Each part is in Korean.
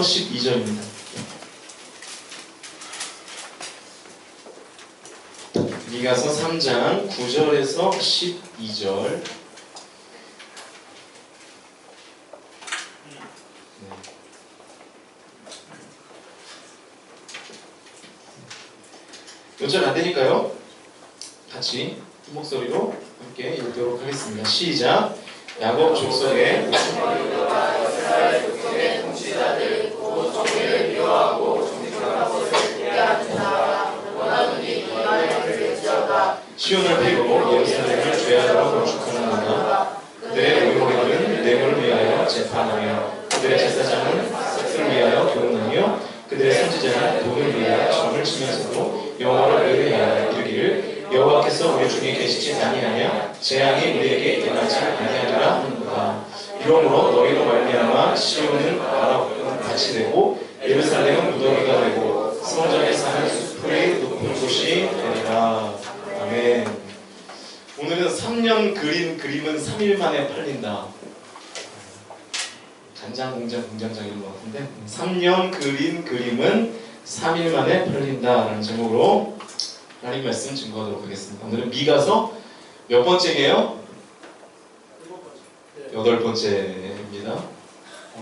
12절입니다. 미가서 3장 9절에서 12절. 요절 안 되니까요. 같이 한 목소리로 함께 읽도록 하겠습니다. 시작. 야곱 족속에 시온을 폐고 예루살렘을 죄악으로 건축하는구나. 그들의 의호들은 뇌물을 위하여 재판하며 그들의 제사장은 섹스를 위하여 교훈하며 그들의 선지자는 돈을 위하여 점을 치면서도 여호와를 의뢰하여 이르기를 여호와께서 우리 중에 계시지 아니하냐 재앙이 우리에게 일어나지 아니하리라 하는구나. 이러므로 너희로 말미암아 시온은 바라보는 밭이 되고 예루살렘은 무더기가 되고 성전에 사는 숲풀이 높은 곳이 되리라. 아멘. 오늘은 3년 그린 그림은 3일 만에 팔린다. 간장공장 공장장인 것 같은데 3년 그린 그림은 3일 만에 팔린다라는 제목으로 하나님 말씀 증거하도록 하겠습니다. 오늘은 미가서 몇 번째예요? 8번째입니다.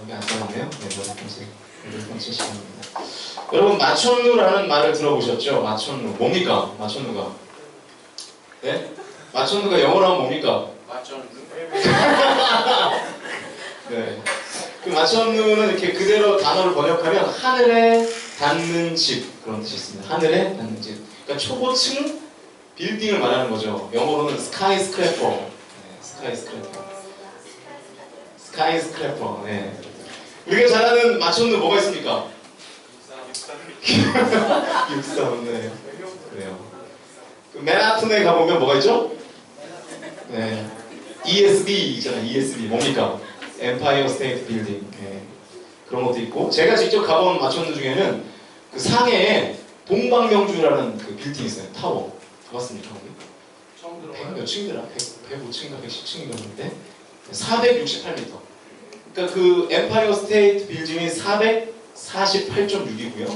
이게 안 써놨네요. 네, 8번째 시간입니다. 여러분 마천루라는 말을 들어보셨죠? 마천루 뭡니까? 마천루가 네? 마천루가 영어로 하면 뭡니까? 마천루? 네. 그 마천루는 이렇게 그대로 단어를 번역하면 하늘에 닿는 집 그런 뜻이 있습니다. 하늘에 닿는 집. 그러니까 초고층 빌딩을 말하는 거죠. 영어로는 스카이스크래퍼. 네, 스카이스크래퍼. 스카이스크래퍼. 네. 우리가 잘 아는 마천루 뭐가 있습니까? 육삼. 네. 그래요. 그 맨하튼에 가보면 뭐가 있죠? 네. ESB 있잖아요. ESB 뭡니까? 엠파이어 스테이트 빌딩. 네. 그런 것도 있고 제가 직접 가본 마천루 중에는 그 상해에 동방명주라는 그 빌딩이 있어요. 타워. 가봤습니까? 처음 들어봐요. 100몇 층이더라. 105층인가 110층이었는데 468m. 그러니까 그 엠파이어 스테이트 빌딩이 448.6이고요.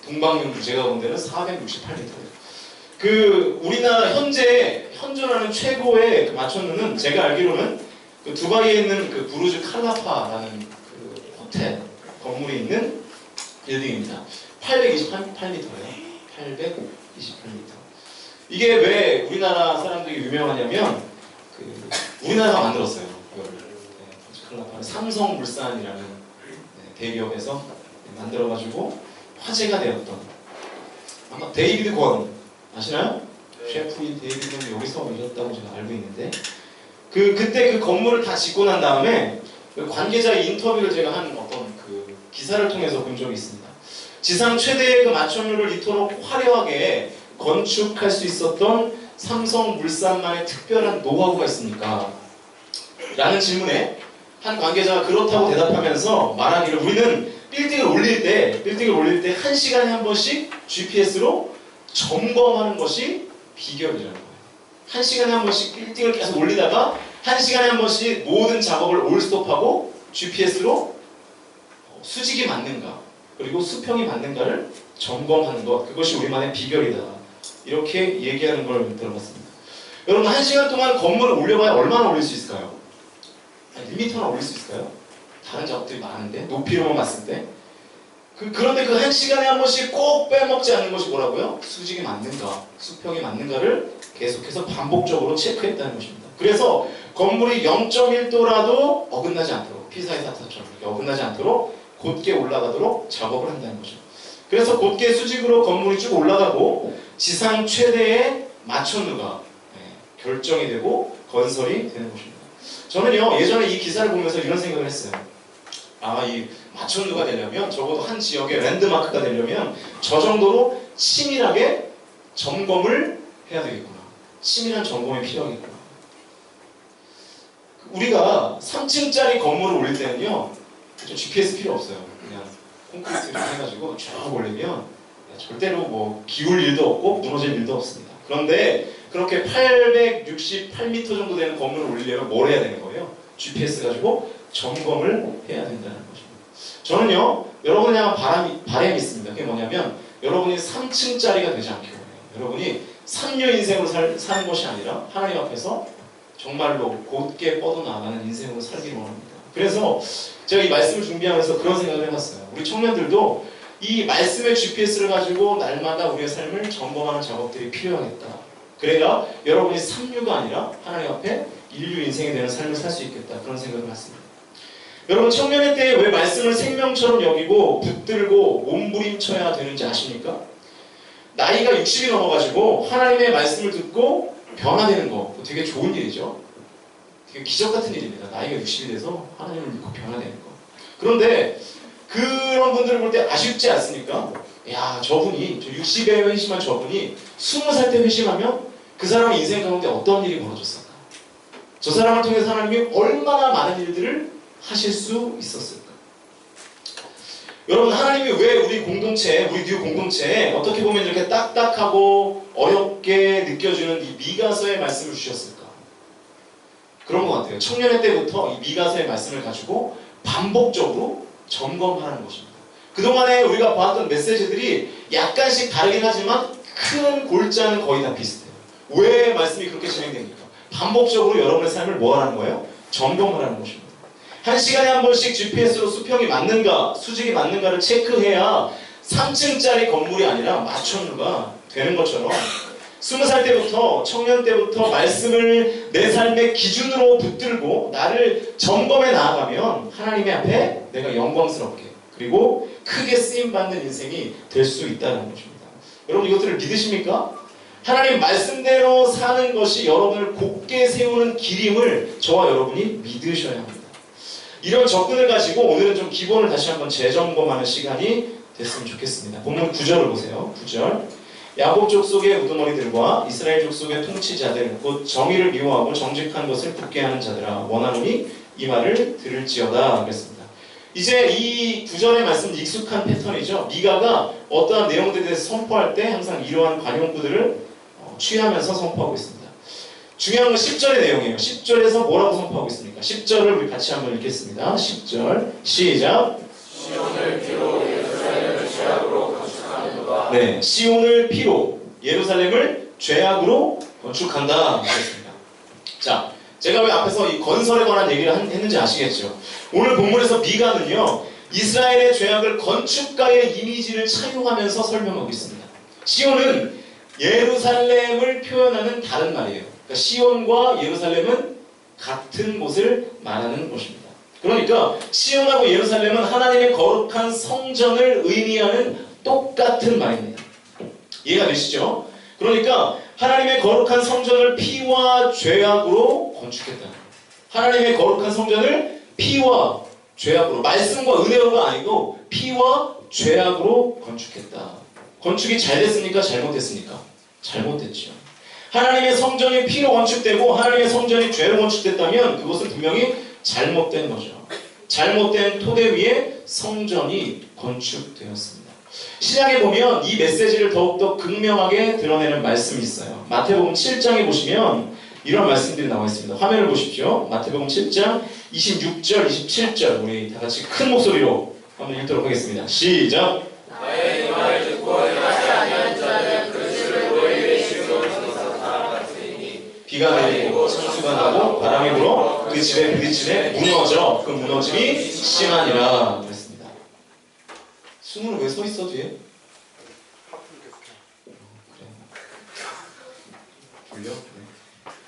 동방명주 제가 본 데는 468m예요. 그 우리나라 현재 현존하는 최고의 그 마천루는 제가 알기로는 그 두바이에 있는 그 부르즈 칼라파라는 그 호텔 건물이 있는 빌딩입니다. 828m예요. 828m. 이게 왜 우리나라 사람들이 유명하냐면 그 우리나라가 만들었어요. 이거를. 네, 부르즈 칼라파는 삼성물산이라는 네, 대기업에서 만들어가지고 화제가 되었던 아마 데이비드 권 아시나요? 네. 셰프인 데이비드 권이 여기서 일했다고 제가 알고 있는데 그때 그 건물을 다 짓고 난 다음에 그 관계자의 인터뷰를 제가 한 어떤 그 기사를 통해서 본 적이 있습니다. 지상 최대의 그 마천루를 이토록 화려하게 건축할 수 있었던 삼성물산만의 특별한 노하우가 있습니까? 라는 질문에 한 관계자가 그렇다고 대답하면서 말하기를 우리는 빌딩을 올릴 때 1시간에 한 번씩 GPS로 점검하는 것이 비결이라는 거예요. 1시간에 한 번씩 빌딩을 계속 올리다가 1시간에 한 번씩 모든 작업을 올스톱하고 GPS로 수직이 맞는가 그리고 수평이 맞는가를 점검하는 것 그것이 우리만의 비결이다. 이렇게 얘기하는 걸 들어봤습니다. 여러분 1시간 동안 건물을 올려봐야 얼마나 올릴 수 있을까요? 1m나 올릴 수 있을까요? 다른 작업들이 많은데 높이로만 봤을 때 그런데 그 1시간에 한 번씩 꼭 빼먹지 않는 것이 뭐라고요? 수직이 맞는가 수평이 맞는가를 계속해서 반복적으로 체크했다는 것입니다. 그래서 건물이 0.1도라도 어긋나지 않도록 피사의 사타처럼 어긋나지 않도록 곧게 올라가도록 작업을 한다는 거죠. 그래서 곧게 수직으로 건물이 쭉 올라가고 지상 최대의 마천루가 결정이 되고 건설이 되는 것입니다. 저는요 예전에 이 기사를 보면서 이런 생각을 했어요. 이 마천루가 되려면 적어도 한 지역의 랜드마크가 되려면 저 정도로 치밀하게 점검을 해야 되겠구나. 치밀한 점검이 필요하겠구나. 우리가 3층짜리 건물을 올릴 때는요 GPS 필요 없어요. 그냥 콘크리트를 해가지고 쭉 올리면 절대로 뭐 기울 일도 없고 무너질 일도 없습니다. 그런데 그렇게 868m 정도 되는 건물을 올리려면 뭘 해야 되는 거예요? GPS 가지고 점검을 해야 된다는 것입니다. 저는요 여러분이 향한 바람이 있습니다. 그게 뭐냐면 여러분이 3층짜리가 되지 않기 원해요. 여러분이 삼류 인생으로 사는 것이 아니라 하나님 앞에서 정말로 곧게 뻗어나가는 인생으로 살기를 원합니다. 그래서 제가 이 말씀을 준비하면서 그런 생각을 해봤어요. 우리 청년들도 이 말씀의 GPS를 가지고 날마다 우리의 삶을 점검하는 작업들이 필요하겠다. 그래야 여러분이 삼류가 아니라 하나님 앞에 인류 인생이 되는 삶을 살 수 있겠다. 그런 생각을 했습니다. 여러분 청년의 때에 왜 말씀을 생명처럼 여기고 붙들고 몸부림쳐야 되는지 아십니까? 나이가 60이 넘어가지고 하나님의 말씀을 듣고 변화되는 거 되게 좋은 일이죠. 되게 기적 같은 일입니다. 나이가 60이 돼서 하나님을 믿고 변화되는 거. 그런데 그런 분들을 볼 때 아쉽지 않습니까? 야, 저분이, 저 60에 회심한 저분이 20살 때 회심하면 그 사람의 인생 가운데 어떤 일이 벌어졌을까? 저 사람을 통해서 하나님이 얼마나 많은 일들을 하실 수 있었을까? 여러분, 하나님이 왜 우리 공동체, 우리 뉴 공동체에 어떻게 보면 이렇게 딱딱하고 어렵게 느껴지는 이 미가서의 말씀을 주셨을까? 그런 것 같아요. 청년의 때부터 이 미가서의 말씀을 가지고 반복적으로 점검하는 것입니다. 그동안에 우리가 보았던 메시지들이 약간씩 다르긴 하지만 큰 골자는 거의 다 비슷해요. 왜 말씀이 그렇게 진행됩니까? 반복적으로 여러분의 삶을 뭐 하는 거예요? 점검하라는 것입니다. 한 시간에 한 번씩 GPS로 수평이 맞는가, 수직이 맞는가를 체크해야 3층짜리 건물이 아니라 마천루가 되는 것처럼 20살 때부터, 청년 때부터 말씀을 내 삶의 기준으로 붙들고 나를 점검해 나아가면 하나님의 앞에 내가 영광스럽게 그리고 크게 쓰임받는 인생이 될 수 있다는 것입니다. 여러분 이것들을 믿으십니까? 하나님 말씀대로 사는 것이 여러분을 곧게 세우는 길임을 저와 여러분이 믿으셔야 합니다. 이런 접근을 가지고 오늘은 좀 기본을 다시 한번 재점검하는 시간이 됐으면 좋겠습니다. 본문 9절을 보세요. 9절. 야곱 족속의 우두머리들과 이스라엘 족속의 통치자들 곧 정의를 미워하고 정직한 것을 굳게 하는 자들아 원하노니 이 말을 들을지어다 그랬습니다. 이제 이 9절의 말씀은 익숙한 패턴이죠. 미가가 어떠한 내용들에 대해서 선포할 때 항상 이러한 관용구들을 취하면서 선포하고 있습니다. 중요한 건 10절의 내용이에요. 10절에서 뭐라고 선포하고 있습니까? 10절을 우리 같이 한번 읽겠습니다. 10절 시작. 시온을 피로 예루살렘을 죄악으로 건축하는도다. 네, 시온을 피로 예루살렘을 죄악으로 건축한다. 그랬습니다. 자, 제가 왜 앞에서 이 건설에 관한 얘기를 했는지 아시겠죠? 오늘 본문에서 미가는요 이스라엘의 죄악을 건축가의 이미지를 차용하면서 설명하고 있습니다. 시온은 예루살렘을 표현하는 다른 말이에요. 그러니까 시온과 예루살렘은 같은 곳을 말하는 것입니다. 그러니까 시온하고 예루살렘은 하나님의 거룩한 성전을 의미하는 똑같은 말입니다. 이해가 되시죠? 그러니까 하나님의 거룩한 성전을 피와 죄악으로 건축했다. 하나님의 거룩한 성전을 피와 죄악으로, 말씀과 은혜로가 아니고 피와 죄악으로 건축했다. 건축이 잘 됐습니까? 잘못됐습니까? 잘못됐죠. 하나님의 성전이 피로 건축되고 하나님의 성전이 죄로 건축됐다면 그것은 분명히 잘못된 거죠. 잘못된 토대 위에 성전이 건축되었습니다. 신약에 보면 이 메시지를 더욱더 극명하게 드러내는 말씀이 있어요. 마태복음 7장에 보시면 이런 말씀들이 나와 있습니다. 화면을 보십시오. 마태복음 7장 26절, 27절 우리 다 같이 큰 목소리로 한번 읽도록 하겠습니다. 시작! 나의 이 말을 듣고 행하지 아니한 자는 그 집을 모래 위에 지으러 천사가 같으니 비가 내리고 창수가 나고 바람이 불어 그 집에 부딪히매 무너져 그 무너짐이 심하니라 그랬습니다. 수능은 왜 서 있어 뒤에? 졸려?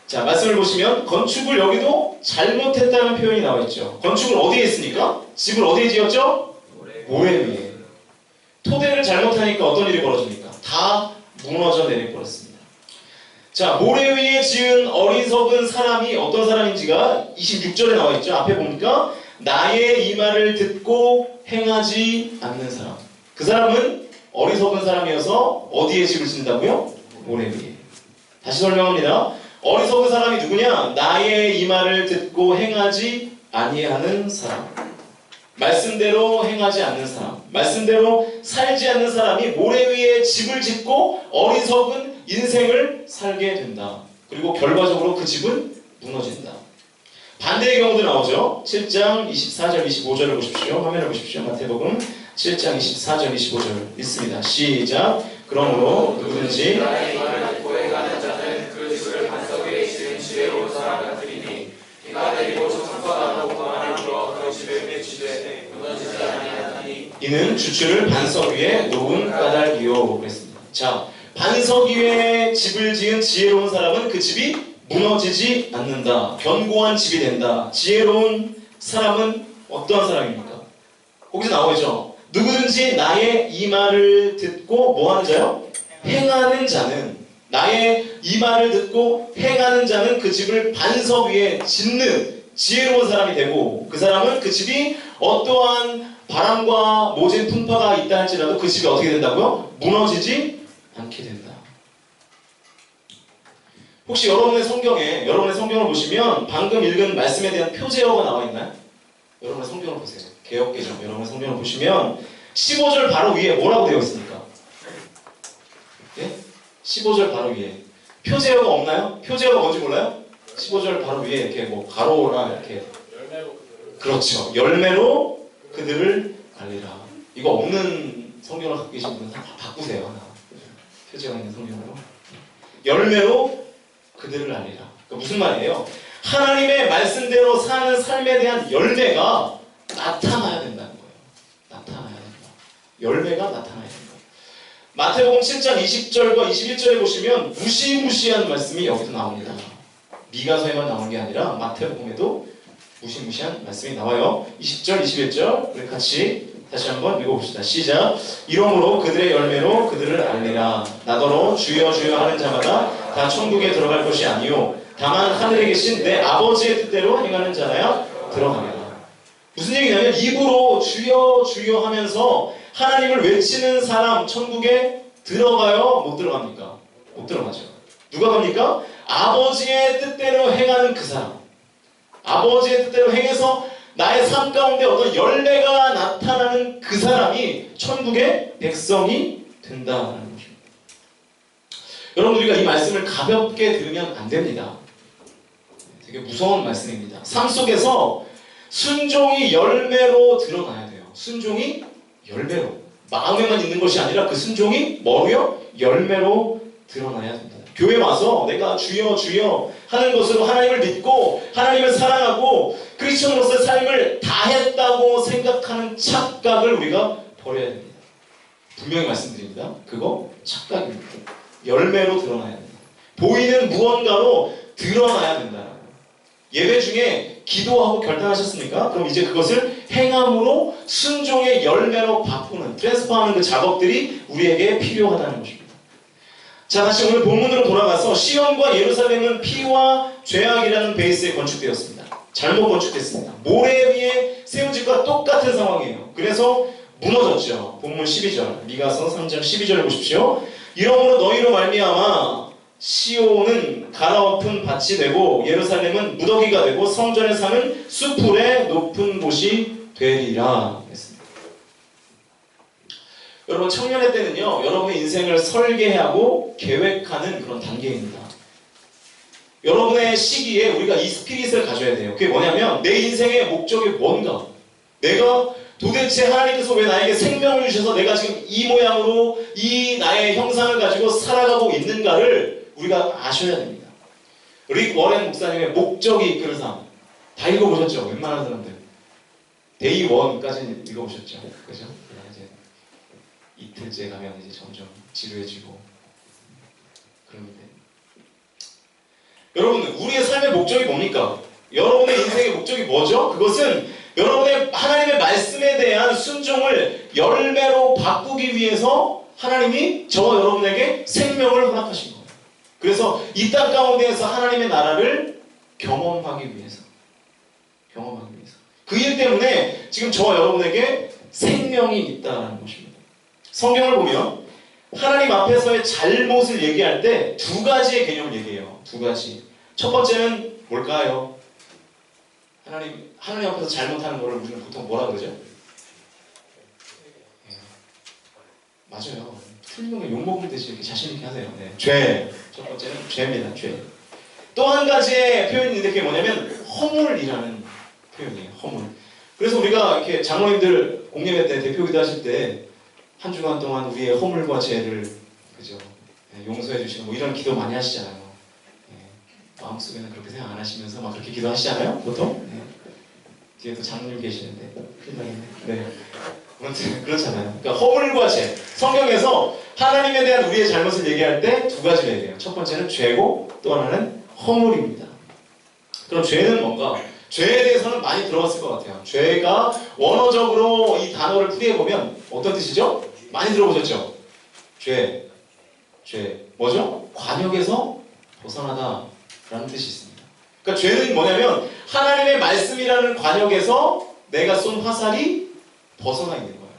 자, 말씀을 보시면 건축을 여기도 잘못했다는 표현이 나와 있죠. 건축을 어디에 했습니까? 집을 어디에 지었죠? 모래 위에. 토대를 잘못하니까 어떤 일이 벌어집니까? 다 무너져 내려버렸습니다. 자, 모래 위에 지은 어리석은 사람이 어떤 사람인지가 26절에 나와 있죠. 앞에 보니까 나의 이 말을 듣고 행하지 않는 사람. 그 사람은 어리석은 사람이어서 어디에 집을 짓는다고요? 모래 위에. 다시 설명합니다. 어리석은 사람이 누구냐? 나의 이 말을 듣고 행하지 아니하는 사람. 말씀대로 행하지 않는 사람. 말씀대로 살지 않는 사람이 모래 위에 집을 짓고 어리석은 인생을 살게 된다. 그리고 결과적으로 그 집은 무너진다. 반대의 경우도 나오죠. 7장 24절 25절을 보십시오. 화면을 보십시오. 마태복음 7장 24절 25절 있습니다. 시작. 그러므로 누구든지 나의 이마를 듣고 행하는 자는 그 집을 반석 위에 지은 지혜로운 사람 같으리니 이가 내리고 청소하고 공안을 불어 그 집을 맺히되 무너지지 아니하나니 이는 주추를 반석 위에 놓은 까닭이요 그랬습니다. 자, 반석 위에 집을 지은 지혜로운 사람은 그 집이 무너지지 않는다. 견고한 집이 된다. 지혜로운 사람은 어떠한 사람입니까? 거기서 나오죠. 누구든지 나의 이 말을 듣고 뭐 하는 자요? 행하는 자는, 나의 이 말을 듣고 행하는 자는 그 집을 반석 위에 짓는 지혜로운 사람이 되고, 그 사람은 그 집이 어떠한 바람과 모진 풍파가 있다 할지라도 그 집이 어떻게 된다고요? 무너지지 않게 된다. 혹시 여러분의 성경을 보시면 방금 읽은 말씀에 대한 표제어가 나와 있나요? 여러분의 성경을 보세요. 개역개정 여러분의 성경을 보시면 15절 바로 위에 뭐라고 되어 있습니까? 예? 15절 바로 위에 표제어가 없나요? 표제어가 뭔지 몰라요? 15절 바로 위에 이렇게 뭐 가로나 이렇게 그렇죠. 열매로 그들을 알리라. 이거 없는 성경을 갖고 계신 분은 다 바꾸세요. 하나. 표제가 있는 성경으로. 열매로 그들을 알리라. 그러니까 무슨 말이에요? 하나님의 말씀대로 사는 삶에 대한 열매가 나타나야 된다는 거예요. 나타나야 된다. 열매가 나타나야 된다. 마태복음 7장 20절과 21절에 보시면 무시무시한 말씀이 여기서 나옵니다. 미가서에만 나오는 게 아니라 마태복음에도 무시무시한 말씀이 나와요. 20절, 21절 우리 같이 다시 한번 읽어봅시다. 시작. 이러므로 그들의 열매로 그들을 알리라. 나더러 주여 주여 하는 자마다 다 천국에 들어갈 것이 아니요 다만 하늘에 계신 내 아버지의 뜻대로 행하는 자라야 들어가리라. 무슨 얘기냐면 입으로 주여 주여 하면서 하나님을 외치는 사람 천국에 들어가요? 못 들어갑니까? 못 들어가죠. 누가 갑니까? 아버지의 뜻대로 행하는 그 사람. 아버지의 뜻대로 행해서 나의 삶 가운데 어떤 열매가 나타나는 그 사람이 천국의 백성이 된다는 것입니다. 여러분, 우리가 이 말씀을 가볍게 들으면 안 됩니다. 되게 무서운 말씀입니다. 삶 속에서 순종이 열매로 드러나야 돼요. 순종이 열매로. 마음에만 있는 것이 아니라 그 순종이 뭐로요? 열매로 드러나야 됩니다. 교회 와서 내가 주여 주여 하는 것으로 하나님을 믿고 하나님을 사랑하고 크리스천으로서의 삶을 다했다고 생각하는 착각을 우리가 버려야 됩니다. 분명히 말씀드립니다. 그거 착각입니다. 열매로 드러나야 됩니다. 보이는 무언가로 드러나야 된다. 예배 중에 기도하고 결단하셨습니까? 그럼 이제 그것을 행함으로 순종의 열매로 바꾸는, 트랜스퍼하는 그 작업들이 우리에게 필요하다는 것입니다. 자, 다시 오늘 본문으로 돌아가서 시온과 예루살렘은 피와 죄악이라는 베이스에 건축되었습니다. 잘못 건축됐습니다. 모래 위에 세운 집과 똑같은 상황이에요. 그래서 무너졌죠. 본문 12절, 미가서 3장 12절을 보십시오. 이러므로 너희로 말미암아 시온은 갈아엎은 밭이 되고 예루살렘은 무더기가 되고 성전에 사는 수풀의 높은 곳이 되리라 했습니다. 여러분, 청년의 때는요, 여러분의 인생을 설계하고 계획하는 그런 단계입니다. 여러분의 시기에 우리가 이 스피릿을 가져야 돼요. 그게 뭐냐면 내 인생의 목적이 뭔가, 내가 도대체 하나님께서 왜 나에게 생명을 주셔서 내가 지금 이 모양으로 이 나의 형상을 가지고 살아가고 있는가를 우리가 아셔야 됩니다. 릭 워렌 목사님의 목적이 이끄는 삶 다 읽어보셨죠? 웬만한 사람들 데이 1까지 읽어보셨죠? 그죠? 이제 이틀째 가면 이제 점점 지루해지고 그럽니다. 여러분, 우리의 삶의 목적이 뭡니까? 여러분의 인생의 목적이 뭐죠? 그것은 여러분의 하나님의 말씀에 대한 순종을 열매로 바꾸기 위해서 하나님이 저와 여러분에게 생명을 허락하신 거예요. 그래서 이 땅 가운데에서 하나님의 나라를 경험하기 위해서. 그 일 때문에 지금 저와 여러분에게 생명이 있다는 것입니다. 성경을 보면 하나님 앞에서의 잘못을 얘기할 때 두 가지의 개념을 얘기해요. 두 가지. 첫 번째는 뭘까요? 하나님 앞에서 잘못하는 거를 우리는 보통 뭐라 그러죠? 네. 맞아요. 틀리면 욕먹으면 되지 이렇게 자신있게 하세요. 네. 죄. 첫 번째는 죄입니다. 죄. 또 한 가지의 표현이 있는데 그게 뭐냐면 허물이라는 표현이에요. 허물. 그래서 우리가 이렇게 장로님들 공예회 때 대표기도 하실 때 한 주간 동안 우리의 허물과 죄를 그죠? 예, 용서해 주시는 뭐 이런 기도 많이 하시잖아요. 예, 마음속에는 그렇게 생각 안 하시면서 막 그렇게 기도하시잖아요, 보통. 예. 뒤에도 장로님 계시는데 큰일 나겠네. 네. 아무튼 그렇잖아요. 그러니까 허물과 죄. 성경에서 하나님에 대한 우리의 잘못을 얘기할 때 두 가지를 얘기해요. 첫 번째는 죄고 또 하나는 허물입니다. 그럼 죄는 뭔가? 죄에 대해서는 많이 들어봤을 것 같아요. 죄가 원어적으로 이 단어를 풀이해보면 어떤 뜻이죠? 많이 들어보셨죠? 죄. 뭐죠? 관역에서 벗어나다라는 뜻이 있습니다. 그러니까 죄는 뭐냐면 하나님의 말씀이라는 관역에서 내가 쏜 화살이 벗어나 있는 거예요.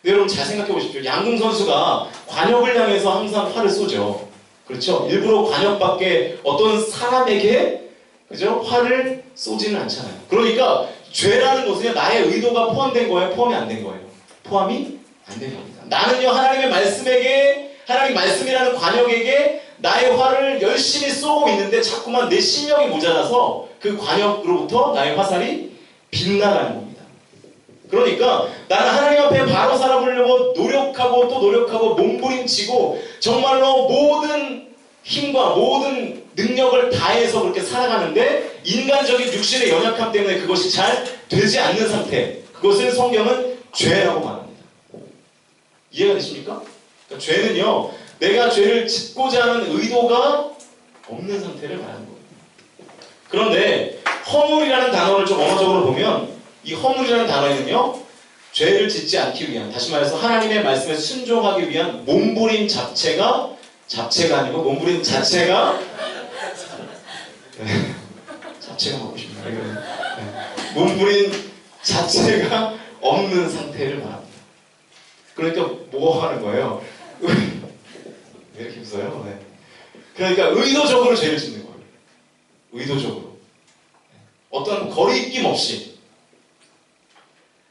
근데 여러분 잘 생각해 보십시오. 양궁 선수가 관역을 향해서 항상 활을 쏘죠. 그렇죠? 일부러 관역 밖에 어떤 사람에게 그죠? 활을 쏘지는 않잖아요. 그러니까 죄라는 것은 나의 의도가 포함된 거예요? 포함이 안 된 거예요? 포함이 안 된 겁니다. 나는요 하나님의 말씀에게 하나님 말씀이라는 관역에게 나의 활을 열심히 쏘고 있는데 자꾸만 내 실력이 모자라서 그 관역으로부터 나의 화살이 빗나가는 겁니다. 그러니까 나는 하나님 앞에 바로 살아보려고 노력하고 또 노력하고 몸부림치고 정말로 모든 힘과 모든 능력을 다해서 그렇게 살아가는데 인간적인 육신의 연약함 때문에 그것이 잘 되지 않는 상태, 그것을 성경은 죄라고 말합니다. 이해가 되십니까? 그러니까 죄는요 내가 죄를 짓고자 하는 의도가 없는 상태를 말하는 거예요. 그런데 허물이라는 단어를 좀 언어적으로 보면 이 허물이라는 단어에는요 죄를 짓지 않기 위한, 다시 말해서 하나님의 말씀에 순종하기 위한 몸부림 자체가 아니고 몸부림 자체가 자체가 먹고 싶네요. 네. 몸부림 자체가 없는 상태를 말합니다. 그러니까 뭐 하는 거예요? 왜 이렇게 웃어요? 네. 그러니까 의도적으로 죄를 짓는 거예요. 의도적으로. 어떤 거리낌 없이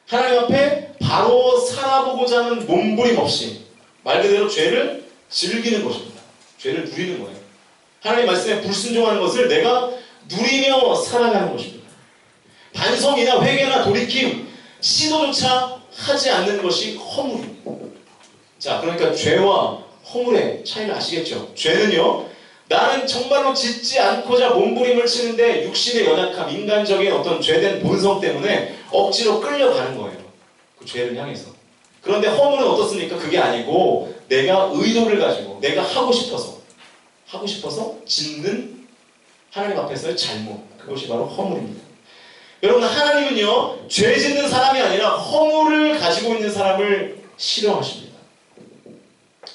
하나님 앞에 바로 살아보고자 하는 몸부림 없이 말 그대로 죄를 즐기는 것입니다. 죄를 누리는 거예요. 하나님 말씀에 불순종하는 것을 내가 누리며 살아가는 것입니다. 반성이나 회개나 돌이킴, 시도조차 하지 않는 것이 허물입니다. 자, 그러니까 죄와 허물의 차이를 아시겠죠? 죄는요, 나는 정말로 짓지 않고자 몸부림을 치는데 육신의 연약함, 인간적인 어떤 죄된 본성 때문에 억지로 끌려가는 거예요. 그 죄를 향해서. 그런데 허물은 어떻습니까? 그게 아니고 내가 의도를 가지고 내가 하고 싶어서 짓는 하나님 앞에서의 잘못, 그것이 바로 허물입니다. 여러분, 하나님은요 죄 짓는 사람이 아니라 허물을 가지고 있는 사람을 싫어하십니다.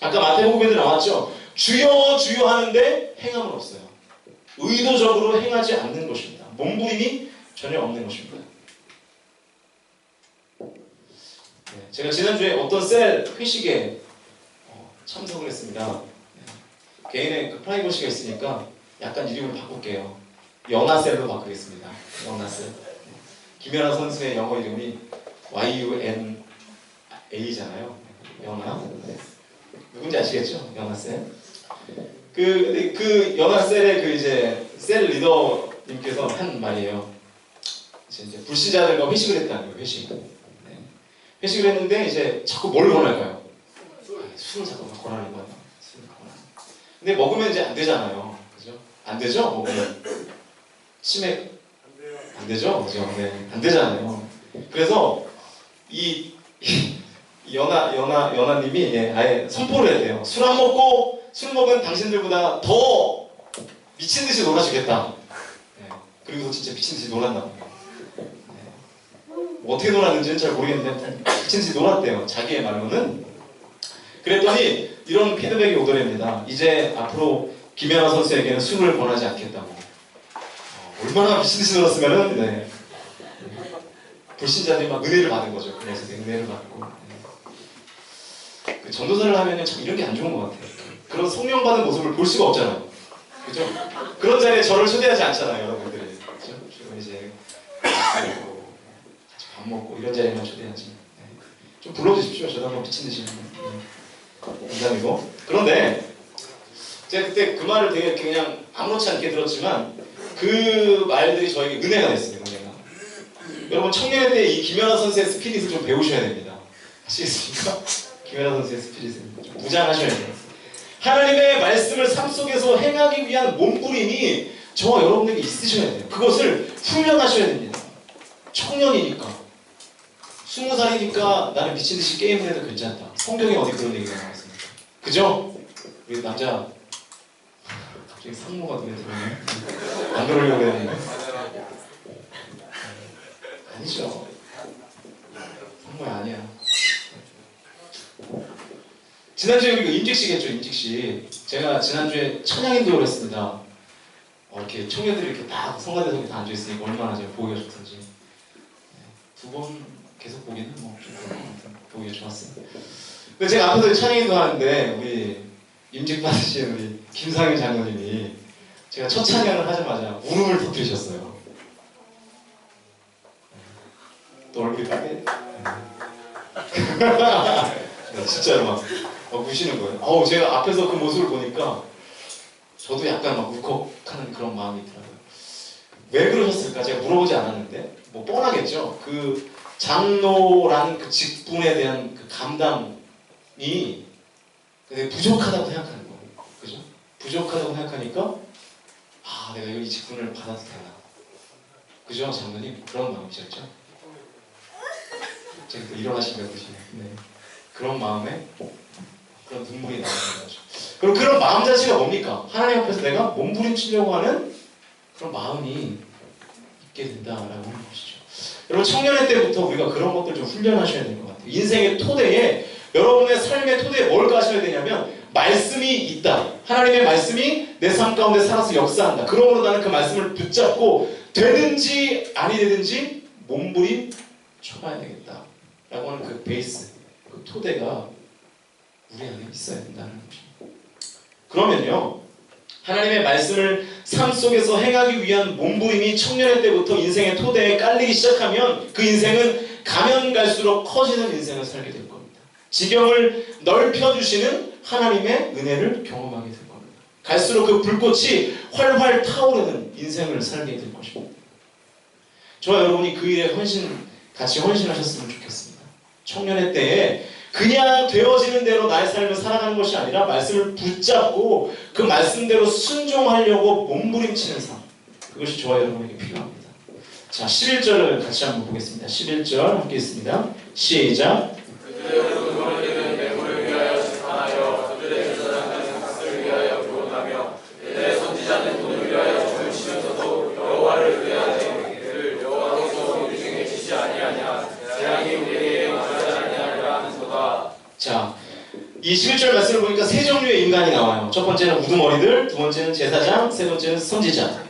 아까 마태복음에도 나왔죠. 주여 주여 하는데 행함은 없어요. 의도적으로 행하지 않는 것입니다. 몸부림이 전혀 없는 것입니다. 네, 제가 지난주에 어떤 셀 회식에 참석을 했습니다. 네, 개인의 그 프라이버시가 있으니까 약간 이름을 바꿀게요. 연하셀로 바꾸겠습니다. 연하셀. 네. 김연아 선수의 영어 이름이 YUNA잖아요. 연하. 네. 누군지 아시겠죠? 연하셀. 그 연하셀의 그 이제 셀 리더님께서 한 말이에요. 이제 불신자들과 회식을 했다는 거예요. 회식을 했는데 이제 자꾸 뭘 권할까요? 술을 자꾸 권하는 거예요. 술을 권하는. 근데 먹으면 이제 안 되잖아요. 그죠? 안 되죠? 먹으면 치맥 안 되죠? 그죠? 네, 안 되잖아요. 그래서 이 연하님이 아예 선포를 했대요. 술 안 먹고 술 먹은 당신들보다 더 미친 듯이 놀아주겠다. 네, 그리고 진짜 미친 듯이 놀았나. 뭐 어떻게 놀았는지는 잘 모르겠는데 미친 듯이 놀았대요. 자기의 말로는. 그랬더니 이런 피드백이 오더랍니다. 이제 앞으로 김연아 선수에게는 술을 권하지 않겠다고. 얼마나 미친 듯이 놀았으면은 네. 불신자들이 막 은혜를 받은 거죠. 그래서 은혜를 받고. 네. 그 전도사를 하면은 참 이런 게 안 좋은 것 같아요. 그런 성령받은 모습을 볼 수가 없잖아요. 그죠? 그런 자리에 저를 초대하지 않잖아요, 여러분들이. 그죠? 주로 이제 같이 밥 먹고 이런 자리에만 초대하지. 네. 좀 불러주십시오. 저도 한번 미친 듯이. 농담이고. 그런데 제가 그때 그 말을 되게 그냥 아무렇지 않게 들었지만 그 말들이 저에게 은혜가 됐어요. 은혜가. 여러분 청년의 때 이 김연아 선수의 스피릿을 좀 배우셔야 됩니다. 아시겠습니까? 김연아 선수의 스피릿을 좀 무장하셔야 돼요. 하나님의 말씀을 삶 속에서 행하기 위한 몸부림이 저와 여러분에게 있으셔야 돼요. 그것을 훈련하셔야 됩니다. 청년이니까 20살이니까 나는 미친듯이 게임을 해도 괜찮다. 성경에 어디 그런 얘기가 나와 있습니까? 그죠? 우리 남자 갑자기 상모가 눈에 들어오네. 안 그러려고 했는데 아니죠. 상모야 아니야. 지난주에 우리가 임직식했죠. 임직식. 제가 지난주에 찬양인도를 했습니다. 이렇게 청년들이 이렇게 딱 성가대석에 다 앉아있으니까 얼마나 제가 보기가 좋던지. 두 번 계속 보기는 뭐 보기가 좋았어요. 근데 제가 앞에서 찬양인도 하는데 우리 임직 받으신 우리 김상현 장로님이 제가 첫 찬양을 하자마자 울음을 터뜨리셨어요. 또 얼굴이 빨개. 진짜로 막 우시는 거예요. 제가 앞에서 그 모습을 보니까 저도 약간 막 울컥하는 그런 마음이 들어요. 왜 그러셨을까? 제가 물어보지 않았는데 뭐 뻔하겠죠. 그 장로라는 그 직분에 대한 그 감당이 되게 부족하다고 생각하는 거예요. 그죠? 부족하다고 생각하니까 내가 이 직분을 받아도 되나? 그죠? 장로님 그런 마음이셨죠? 제가 또 일어나시면 보시면 네. 그런 마음에 그런 눈물이 나오는 거죠. 그럼 그런 마음 자체가 뭡니까? 하나님 앞에서 내가 몸부림치려고 하는 그런 마음이 있게 된다라고 하는 것이죠. 여러분 청년의 때부터 우리가 그런 것들 좀 훈련하셔야 될 것 같아요. 인생의 토대에 여러분의 삶의 토대에 뭘 가셔야 되냐면 말씀이 있다. 하나님의 말씀이 내 삶 가운데 살아서 역사한다. 그러므로 나는 그 말씀을 붙잡고 되든지 아니 되든지 몸부림 쳐봐야 되겠다. 라고 하는 그 베이스, 그 토대가 우리 안에 있어야 된다는 것입니다. 그러면요, 하나님의 말씀을 삶 속에서 행하기 위한 몸부림이 청년의 때부터 인생의 토대에 깔리기 시작하면 그 인생은 가면 갈수록 커지는 인생을 살게 될 겁니다. 지경을 넓혀주시는 하나님의 은혜를 경험하게 될 겁니다. 갈수록 그 불꽃이 활활 타오르는 인생을 살게 될 것입니다. 저와 여러분이 그 일에 같이 헌신하셨으면 좋겠습니다. 청년의 때에 그냥 되어지는 대로 나의 삶을 살아가는 것이 아니라 말씀을 붙잡고 그 말씀대로 순종하려고 몸부림치는 삶, 그것이 저와 여러분에게 필요합니다. 자, 11절을 같이 한번 보겠습니다. 11절 함께 있습니다. 시작. 그들의 우두머리들은 매물을 위하여 재판하여 그들의 제사장들은 값을 위하여 교훈하며 그들의 선지자는 돈을 위하여 춤을 추면서도 여호와를 의뢰하되 그를 여호와께서 우리 중에 지지 아니하냐 재앙이 우리에게 임하지 아니하리라 하는도다. 자, 이 11절 말씀을 보니까 세 종류의 인간이 나와요. 첫 번째는 우두머리들, 두 번째는 제사장, 세 번째는 선지자.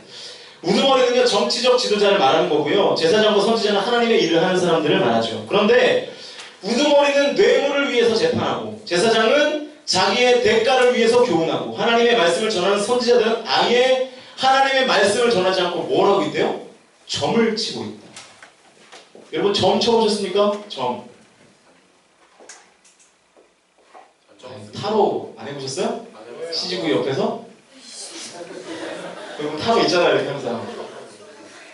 우두머리는요, 정치적 지도자를 말하는 거고요. 제사장과 선지자는 하나님의 일을 하는 사람들을 말하죠. 그런데 우두머리는 뇌물을 위해서 재판하고, 제사장은 자기의 대가를 위해서 교훈하고, 하나님의 말씀을 전하는 선지자들은 아예 하나님의 말씀을 전하지 않고 뭘 하고 있대요? 점을 치고 있다. 여러분 점 쳐보셨습니까? 점. 타로 안 해보셨어요? 시지구 옆에서? 여러분 타로 있잖아요, 이렇게 항상.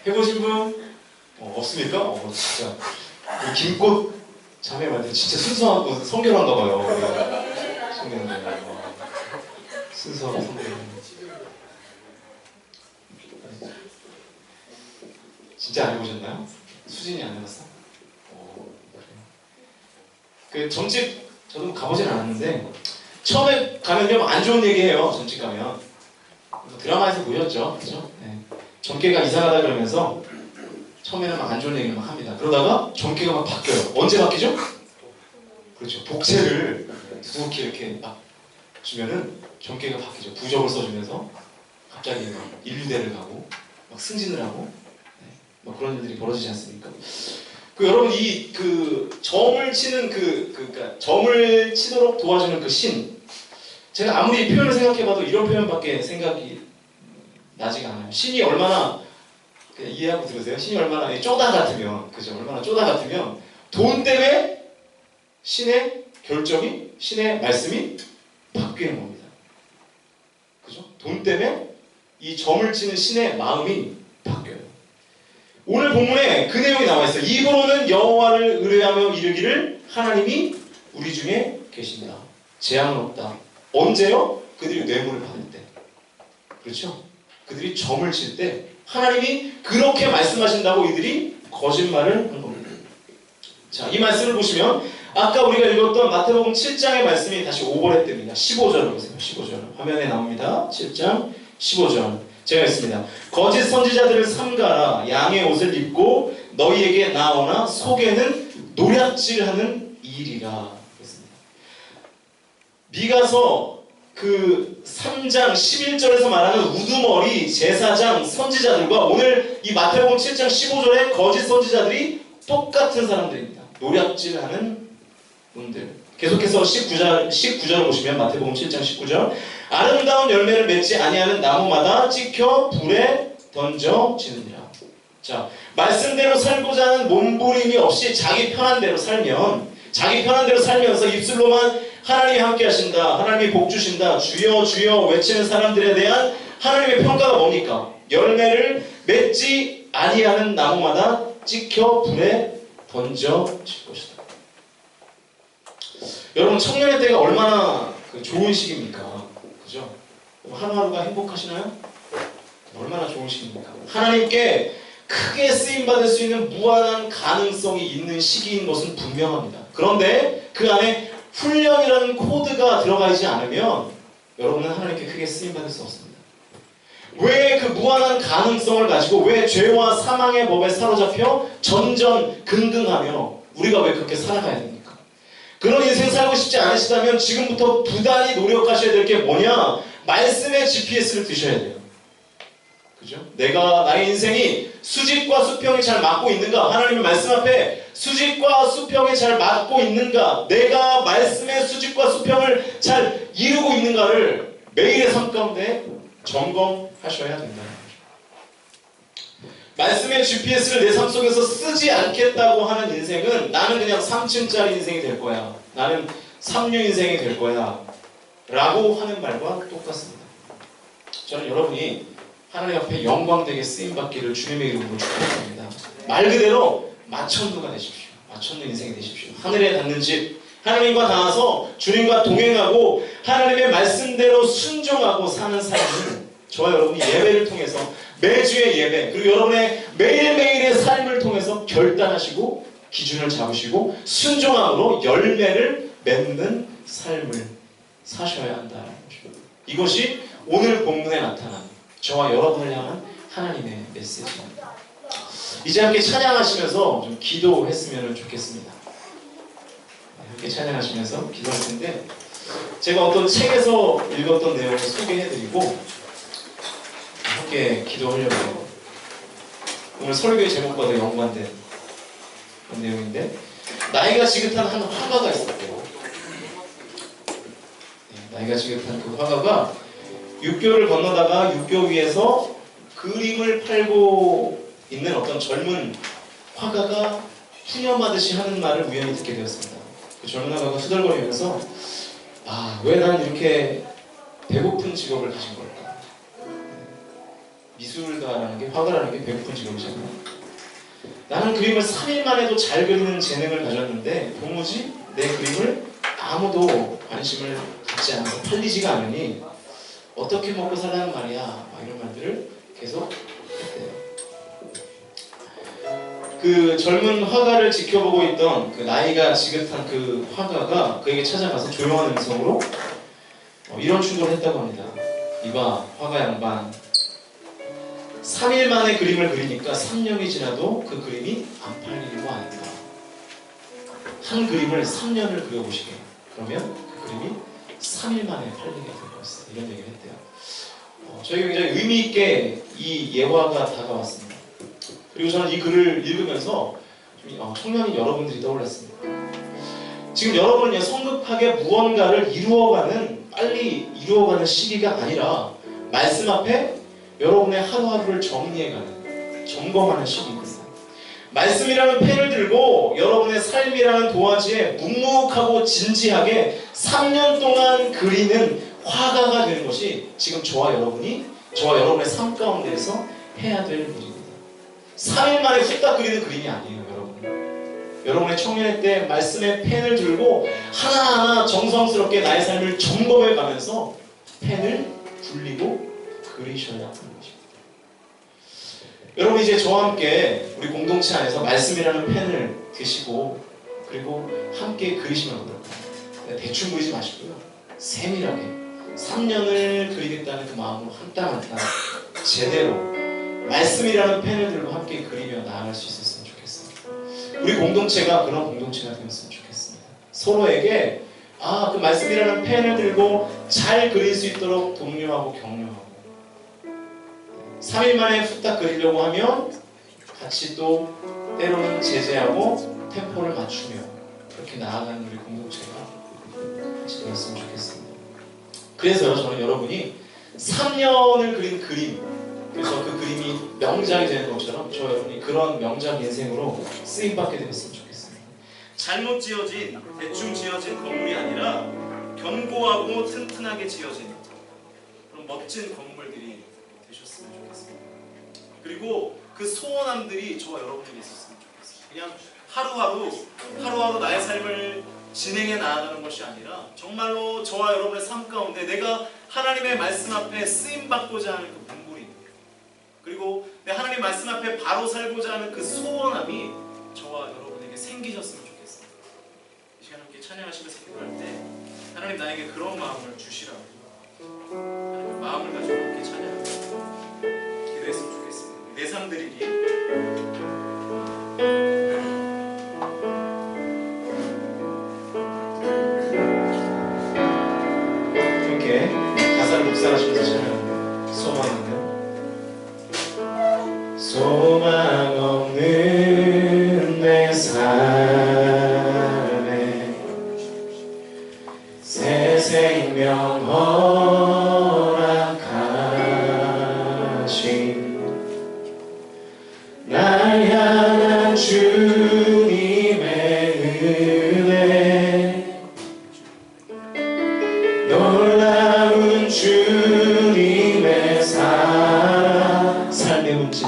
해보신 분? 없습니까? 진짜. 김꽃 자매한테 진짜 순수하고 성결한가 봐요. 순수하고 성결한. 진짜 안 해보셨나요? 수진이 안 해봤어? 그 점집 저도 가보진 않았는데 처음에 가면요 안 좋은 얘기해요. 점집 가면 드라마에서 보였죠, 그렇죠? 네. 점괘가 이상하다 그러면서 처음에는 막 안 좋은 얘기를 막 합니다. 그러다가 점괘가 막 바뀌어요. 언제 바뀌죠? 그렇죠. 복채를 두둑히 이렇게 막 주면은 점괘가 바뀌죠. 부적을 써주면서 갑자기 막 인류대를 가고 막 승진을 하고 뭐 그런 일들이 벌어지지 않습니까? 여러분 이 점을 치는 그러니까 점을 치도록 도와주는 그 신, 제가 아무리 표현을 생각해봐도 이런 표현밖에 생각이 나지가 않아요. 신이 얼마나 이해하고 들으세요. 신이 얼마나 쪼다 같으면, 그죠? 얼마나 쪼다 같으면 돈 때문에 신의 결정이, 신의 말씀이 바뀌는 겁니다. 그죠? 돈 때문에 이 점을 치는 신의 마음이 바뀌어요. 오늘 본문에 그 내용이 나와 있어요. 입으로는 여호와를 의뢰하며 이르기를 하나님이 우리 중에 계신다. 재앙은 없다. 언제요? 그들이 뇌물을 받을 때. 그렇죠? 그들이 점을 칠 때 하나님이 그렇게 말씀하신다고 이들이 거짓말을 한 겁니다. 자, 이 말씀을 보시면 아까 우리가 읽었던 마태복음 7장의 말씀이 다시 오버랩됩니다. 15절을 보세요. 15절. 화면에 나옵니다. 7장 15절. 제가 읽습니다. 거짓 선지자들을 삼가라. 양의 옷을 입고 너희에게 나오나 속에는 노략질하는 일이라. 했습니다. 미가서 그 3장 11절에서 말하는 우두머리 제사장 선지자들과 오늘 이 마태복음 7장 15절의 거짓 선지자들이 똑같은 사람들입니다. 노략질하는 분들. 계속해서 19절을 보시면 마태복음 7장 19절 아름다운 열매를 맺지 아니하는 나무마다 찍혀 불에 던져지느니라. 자, 말씀대로 살고자 하는 몸부림이 없이 자기 편한 대로 살면서 입술로만 하나님이 함께 하신다, 하나님이 복 주신다, 주여 주여 외치는 사람들에 대한 하나님의 평가가 뭡니까? 열매를 맺지 아니하는 나무마다 찍혀 불에 던져질 것이다. 여러분, 청년의 때가 얼마나 좋은 시기입니까? 그죠? 하루하루가 행복하시나요? 얼마나 좋은 시기입니까? 하나님께 크게 쓰임받을 수 있는 무한한 가능성이 있는 시기인 것은 분명합니다. 그런데 그 안에 훈련이라는 코드가 들어가 있지 않으면 여러분은 하나님께 크게 쓰임받을 수 없습니다. 왜 그 무한한 가능성을 가지고 왜 죄와 사망의 법에 사로잡혀 전전긍긍하며 우리가 왜 그렇게 살아가야 됩니까? 그런 인생 살고 싶지 않으시다면 지금부터 부단히 노력하셔야 될 게 뭐냐? 말씀의 GPS를 드셔야 돼요. 그죠? 나의 인생이 수직과 수평이 잘 맞고 있는가? 하나님의 말씀 앞에 수직과 수평이 잘 맞고 있는가? 내가 말씀의 수직과 수평을 잘 이루고 있는가를 매일의 삶 가운데 점검하셔야 된다는 거죠. 말씀의 GPS를 내 삶 속에서 쓰지 않겠다고 하는 인생은 나는 그냥 3층짜리 인생이 될 거야. 나는 3류 인생이 될 거야. 라고 하는 말과 똑같습니다. 저는 여러분이 하나님 앞에 영광되게 쓰임받기를 주님의 이름으로 축복합니다. 말 그대로 마천루가 되십시오. 마천루 인생이 되십시오. 하늘에 닿는 집, 하나님과 닿아서 주님과 동행하고 하나님의 말씀대로 순종하고 사는 삶을 저와 여러분이 예배를 통해서 매주의 예배 그리고 여러분의 매일매일의 삶을 통해서 결단하시고 기준을 잡으시고 순종함으로 열매를 맺는 삶을 사셔야 한다는 것입니다. 이것이 오늘 본문에 나타난 저와 여러분을 향한 하나님의 메시지입니다. 이제 함께 찬양하시면서 좀 기도했으면 좋겠습니다. 함께 찬양하시면서 기도할 텐데 제가 어떤 책에서 읽었던 내용을 소개해드리고 함께 기도하려고 해요. 오늘 설교의 제목과도 연관된 그런 내용인데 나이가 지긋한 한 화가가 있었대요. 나이가 지긋한 그 화가가 육교를 건너다가 육교 위에서 그림을 팔고 있는 어떤 젊은 화가가 푸념하듯이 하는 말을 우연히 듣게 되었습니다. 그 젊은 화가가 후덜거리면서 왜 나는 이렇게 배고픈 직업을 가진 걸까? 미술가라는 게, 화가라는 게 배고픈 직업이잖아요. 나는 그림을 3일 만에도 잘 그리는 재능을 가졌는데 도무지 내 그림을 아무도 관심을 갖지 않아서 팔리지가 않으니 어떻게 먹고 살라는 말이야. 이런 말들을 계속 했대요. 그 젊은 화가를 지켜보고 있던 그 나이가 지긋한 그 화가가 그에게 찾아가서 조용한 음성으로 이런 충고를 했다고 합니다. 이봐, 화가 양반. 3일 만에 그림을 그리니까 3년이 지나도 그 그림이 안 팔리는 거 아닌가. 한 그림을 3년을 그려보시게. 그러면 그 그림이 3일 만에 팔리게 될 것이다. 이런 얘기를 했대요. 저희가 굉장히 의미 있게 이 예화가 다가왔습니다. 그리고 저는 이 글을 읽으면서 청년인 여러분들이 떠올랐습니다. 지금 여러분은 성급하게 무언가를 빨리 이루어가는 시기가 아니라 말씀 앞에 여러분의 하루하루를 정리해가는, 점검하는 시기입니다. 말씀이라는 펜을 들고 여러분의 삶이라는 도화지에 묵묵하고 진지하게 3년 동안 그리는 화가가 되는 것이 지금 저와 여러분의 삶 가운데에서 해야 될 일입니다. 3일 만에 후딱 그리는 그림이 아니에요, 여러분. 여러분의 청년의 때 말씀의 펜을 들고 하나하나 정성스럽게 나의 삶을 점검해 가면서 펜을 굴리고 그리셔야 하는 것입니다. 여러분, 이제 저와 함께 우리 공동체 안에서 말씀이라는 펜을 드시고 그리고 함께 그리시면 어떨까요? 대충 그리지 마시고요, 세밀하게 3년을 그리겠다는 그 마음으로 한 땀 한 땀 제대로 말씀이라는 펜을 들고 함께 그리며 나아갈 수 있었으면 좋겠습니다. 우리 공동체가 그런 공동체가 되었으면 좋겠습니다. 서로에게 그 말씀이라는 펜을 들고 잘 그릴 수 있도록 독려하고 격려하고, 3일 만에 후딱 그리려고 하면 같이 또 때로는 제재하고 템포를 맞추며 그렇게 나아가는 우리 공동체가 같이 되었으면 좋겠습니다. 그래서 저는 여러분이 3년을 그린 그림, 그래서 그 그림이 명작이 되는 것처럼 저 여러분이 그런 명작 인생으로 쓰임받게 되었으면 좋겠습니다. 잘못 지어진, 대충 지어진 건물이 아니라 견고하고 튼튼하게 지어진 그런 멋진 건물들이 되셨으면 좋겠습니다. 그리고 그 소원함들이 저와 여러분에게 있었으면 좋겠습니다. 그냥 하루하루 나의 삶을 진행해 나아가는 것이 아니라 정말로 저와 여러분의 삶 가운데 내가 하나님의 말씀 앞에 쓰임받고자 하는 그 문구림, 그리고 내 하나님 말씀 앞에 바로 살고자 하는 그 소원함이 저와 여러분에게 생기셨으면 좋겠습니다. 이 시간 함께 찬양하시면서 기도할 때 하나님 나에게 그런 마음을 주시라고, 하나님의 마음을 가지고 함께 찬양하고 기도했으면 좋겠습니다. 내 삶 드리기 가사를 묵상하시면서 찬양합니다. 소망 없는 내 삶에 새 생명 허락하신 날 향한 주님의 은혜, 놀라운 주님의 사랑, 삶의 문제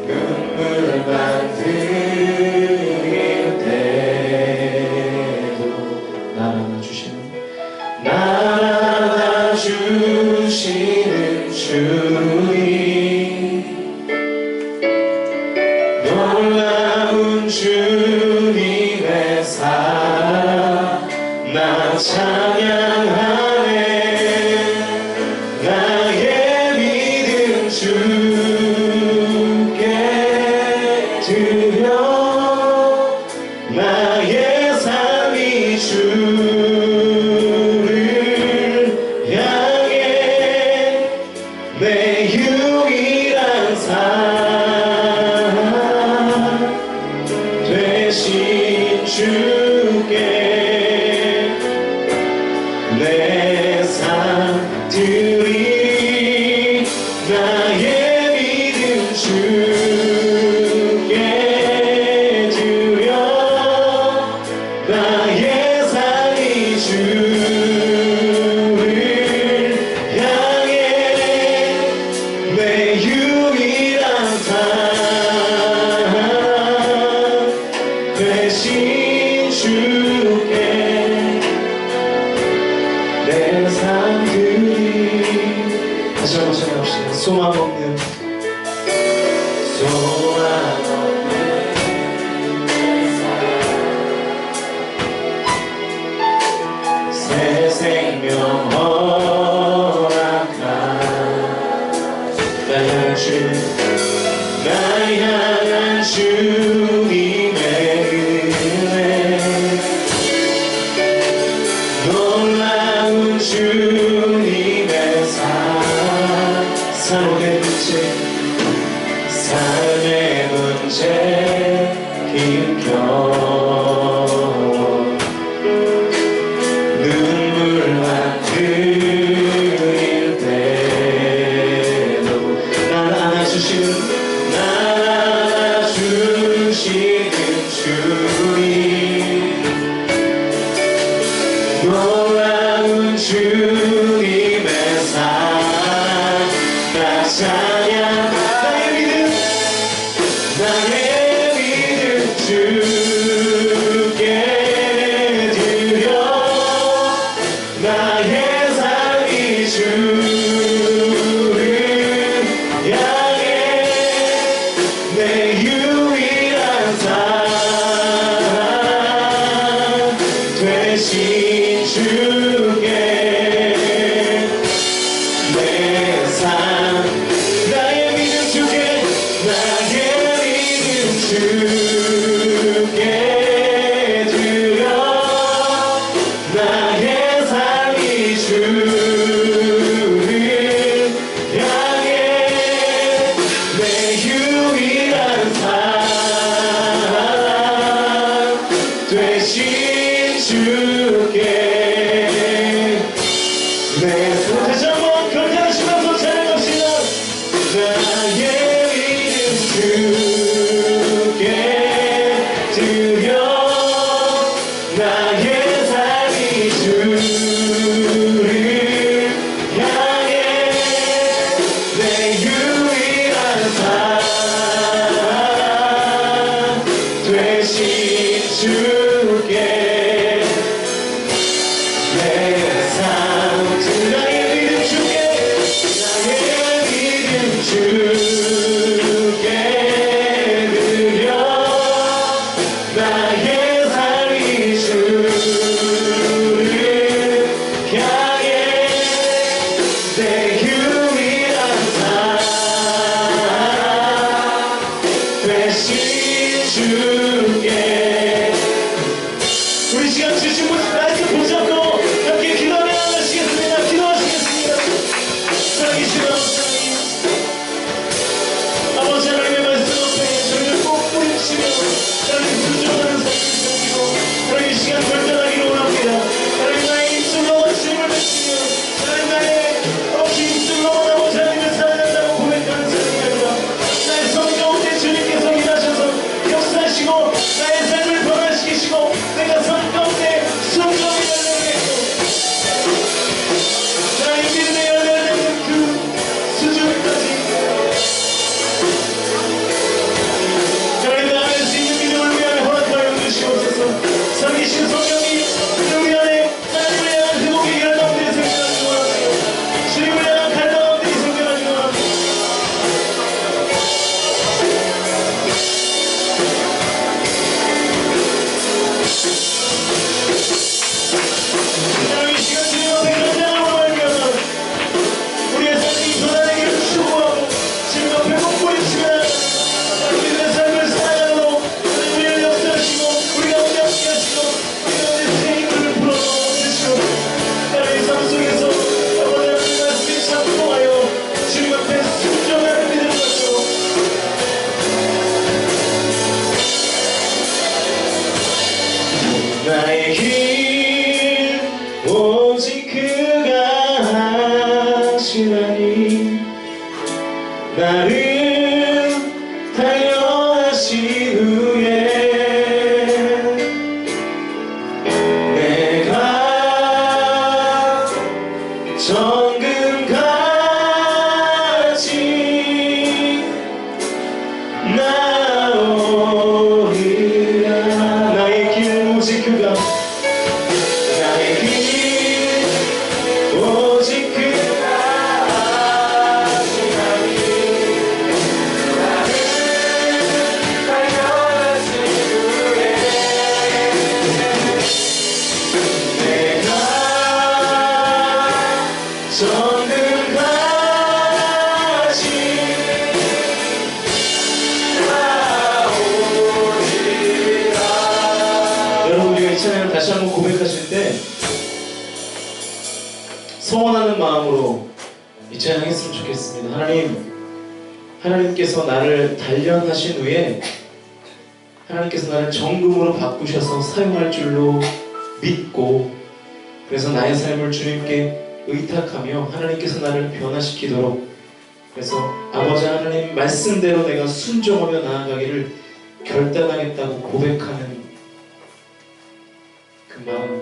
눈물만 흘릴 때도 날아주시는 주님, 놀라운 주님의 사랑 나 찬양하네. 나의 믿음 주께 드려 나의 삶이 주를 향해 내 유일한 삶 되신 주께 내 삶 드리리. 나의 믿음 주께 드려 나의 삶이 주를 향해 내 유일한 삶 되신 주께 내 삶들이. 다시 한번 찬양합시다. 소망 없는 새 생명 허락한 날 향한 주님의 은혜, 놀라운 주님의 삶의 문제 힘겨워 눈물만 흘릴 때도 날 안아주시는 주님, 나야 나의 믿음 주께 드려 나의 삶이 주를 향해 내 유일한 사랑 되신 주께 내 삶 나의 믿음 주께 나의 믿음 주께 드려 나의 삶이 주를 향해 내 유일한 사랑 되신 주께 내 손 다시 한번 경배하시면서 찬양합시다. 나의 믿음 주께 드려 나의 삶이 주를 향해 내 유일한 사랑 되신 주께 내 삶 나의 믿음 주께 나의 믿음 주께 드려 나의 삶이 주를 향해 내 유일한 사랑 되신 주께 우리 시간 주신 분 말씀 붙잡고 함께 기도하며 하시겠습니다. 기도하시겠습니다. 사랑이시여 아버지 하나님의 말씀 앞에 저희를 꼭 뿌리치며 하나님 순종하는 삶을 살기로 하나님 이 시간 결단하기로 원합니다. 하나님 나의 입술로 주님을 외치며 하나님 나의 입술로 아버지 하나님을 사랑한다고 고백하는 삶이 아니라 나의 삶 가운데 주님께서 일하셔서 역사하시고 나의 삶을 변화시키시고 내가 삶 가운데 순종이 열려있고 나의 믿음에 열려있는 그 수준까지 하나님 안에 수 있는 믿음을 우리 안에 허락하여 주시옵소서. 살아계신 성령이 우리 안에 하나님을 향한 회복의 길 가운데 생겨나기 원합니다. 주님을 향한 갈 가운데 생겨나기 원합니다. 하나님 이 시간 주님 앞에 결단함으로 말미암아 우리의 삶이 변화되기를 추구하고 주님 앞에 꼭 부딪히며 우리의 삶을 살아가도록 우리를 역사하시고 우리 가운데 함께하시고 우리 가운데 새 힘을 불어넣어주시고 나의 삶 속에서 아버지 하나님 말씀이 작동하여 주님 앞에 순종하는 믿음을 가지고 나의 길 오직 그가 하시나니 나를 달려하신 후에 내가 정금같이 나오리라 나의 길 오직 그가 나의 길 오직 그가 하시나니 나를 달려하신 후에 내가 정금같이 나오리라. 여러분 우리가 이 찬양을 다시 한번 고백하실 때 소원하는 마음으로 이 찬양 했으면 좋겠습니다. 하나님께서 나를 단련하신 후에 하나님께서 나를 정금으로 바꾸셔서 사용할 줄로 믿고 그래서 나의 삶을 주님께 의탁하며 하나님께서 나를 변화시키도록 그래서 아버지 하나님 말씀대로 내가 순종하며 나아가기를 결단하겠다고 고백하는 그 마음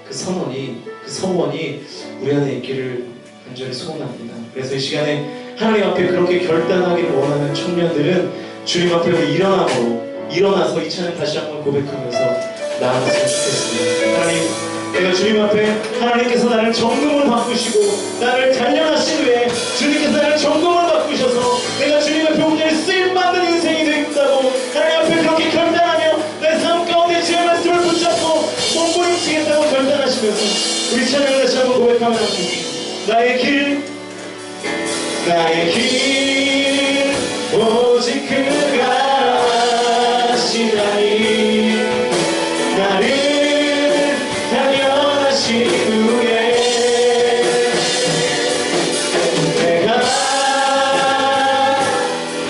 그 선언이 그 서원이 우리 안에 있기를 간절히 소원합니다. 그래서 이 시간에 하나님 앞에 그렇게 결단하기를 원하는 청년들은 주님 앞에 일어나서 이 찬양 다시 한번 고백하면서 나아갔으면 좋겠습니다. 하나님, 내가 주님 앞에 하나님께서 나를 정금으로 바꾸시고 나를 단련하신 후에 주님께서 나를 정금으로 바꾸셔서 내가 주님 앞에 온전히 쓰임받는 인생이 되겠다고 하나님 앞에 그렇게 결단하며 내 삶 가운데 주의 말씀을 붙잡고 몸부림치겠다고 결단하시면서 우리 찬양을 다시 한번 고백하며 나의 길 오직 그가 하시나니 나를 단련하신 후에 내가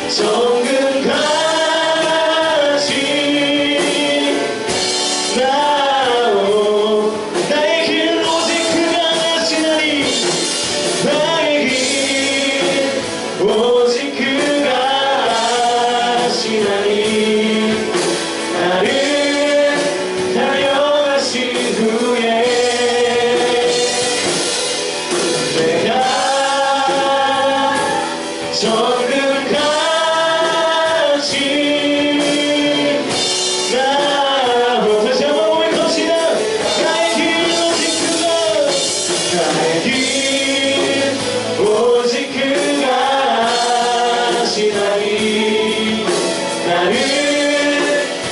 정금같이 나오 나의 길 오직 그가 하시나니 나의 길 오직 그가 하시나니 나를 단련하신 후에 내가 정금같이 나오 다시 한번 고백합시다. 나의 길 오직 그가 나의 길 오직 그가 하시나니 나를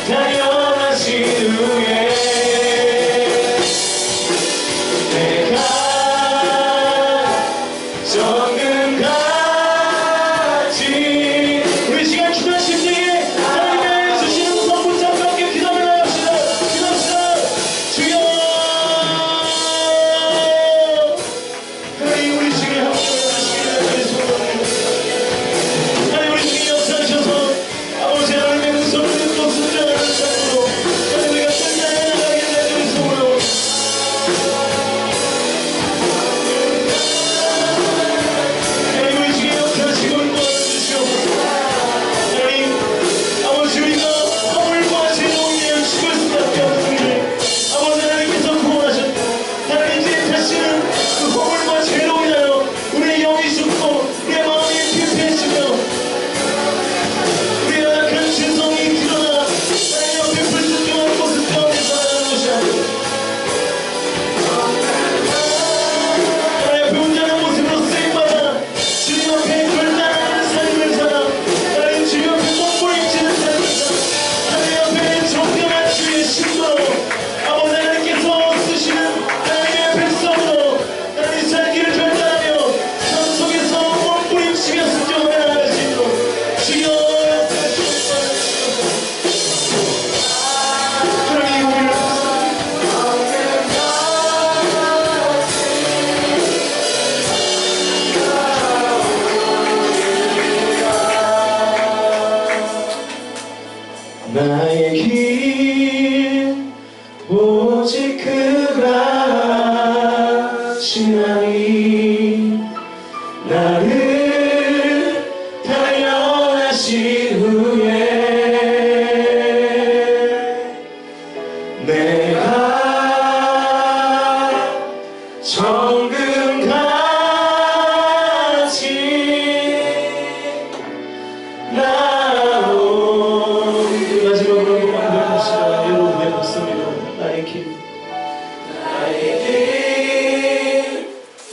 단련하신 후에 내가 정금같이 우리 시간 주단 심중에 하나님의 주시는 선물 잡고 함께 기도를 나갑시다. 기도합시다. 주여 하나님 우리 주에 함께하시기를 소원합니다. 하나님 우리 주님 역사하셔서 아버지 하나님의 음성을 듣고 순종하는 삶으로 하나님 우리가 끝나게 나가게 되는 소원으로 하나님 우리 주에 역사하시고 도와주시옵소서. 하나님 아버지 우리가 허물과 죄로 인하여 죽을 수밖에 없음을 아버지 하나님께서 구원하셨고 하나님 이제 다시는 그 허물과 죄로 인하여 우리의 영이 죽고 우리의 마음이 피폐해지며 우리의 악한 죄성이 드러나 하나님 앞에 불순종한 모습 가운데 살아가는 것이 아니고 하나님 앞에 온전한 모습으로 쓰임받아 주님 앞에 결단하는 삶을 살아 하나님 주님 앞에 몸부림치는 삶을 살아 하나님 앞에 정결한 주의 신부로 아버지 하나님께서 쓰시는 하나님의 백성으로 하나님 살기를 결단하며 삶 속에서 몸부림치며 순종하며 나아갈 수 있도록 주여 하나님 우리를 나의 길 오직 그가 하시나니 나를 단련하신 후에 내가 정금같이 나오 마지막으로 한번 고백합시다. 여러분의 목소리로 나의 길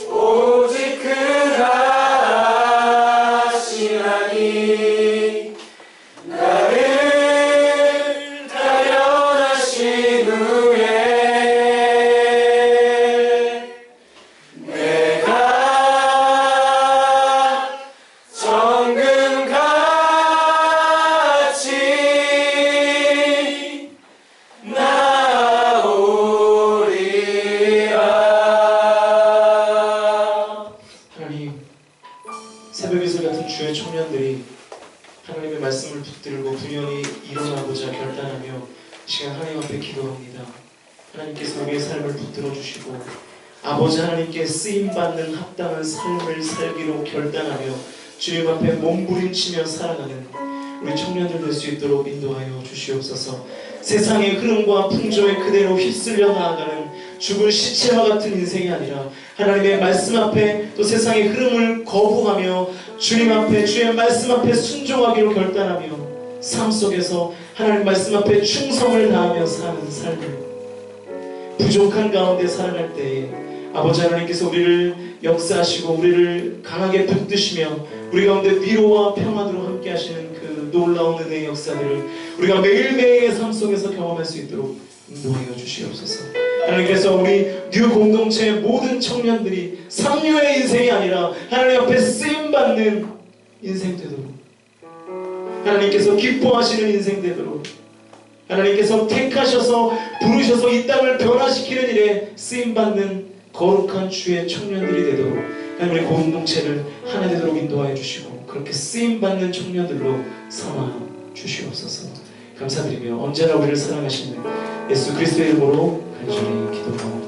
오직 그가 하시나니 나를 단련하신 후에 내가 정금같이 나오리라. 하나님 새벽이슬 같은 주의 청년들이 하나님의 말씀을 붙들고 분연히 일어나고자 결단하며 이 시간 하나님 앞에 기도합니다. 하나님께서 우리의 삶을 붙들어 주시고 아버지 하나님께 쓰임받는 합당한 삶을 살기로 결단하며 주님 앞에 몸부림치며 살아가는 우리 청년들 될 수 있도록 인도하여 주시옵소서. 세상의 흐름과 풍조에 그대로 휩쓸려 나아가는 죽은 시체와 같은 인생이 아니라 하나님의 말씀 앞에 또 세상의 흐름을 거부하며 주님 앞에 주의 말씀 앞에 순종하기로 결단하며 삶 속에서 하나님 말씀 앞에 충성을 다하며 사는 삶을 부족한 가운데 살아갈 때에 아버지 하나님께서 우리를 역사하시고 우리를 강하게 붙드시며 우리 가운데 위로와 평안으로 함께 하시는 그 놀라운 은혜의 역사들을 우리가 매일매일의 삶 속에서 경험할 수 있도록 인도하여 주시옵소서. 하나님께서 우리 뉴 공동체의 모든 청년들이 상류의 인생이 아니라 하나님 앞에 쓰임받는 인생 되도록, 하나님께서 기뻐하시는 인생 되도록, 하나님께서 택하셔서 부르셔서 이 땅을 변화시키는 일에 쓰임받는 거룩한 주의 청년들이 되도록 하나님 우리 공동체를 하나 되도록 인도하여 주시고 그렇게 쓰임받는 청년들로 삼아 주시옵소서. 감사드리며 언제나 우리를 사랑하시는 예수 그리스도의 이름으로 간절히 기도하옵소서.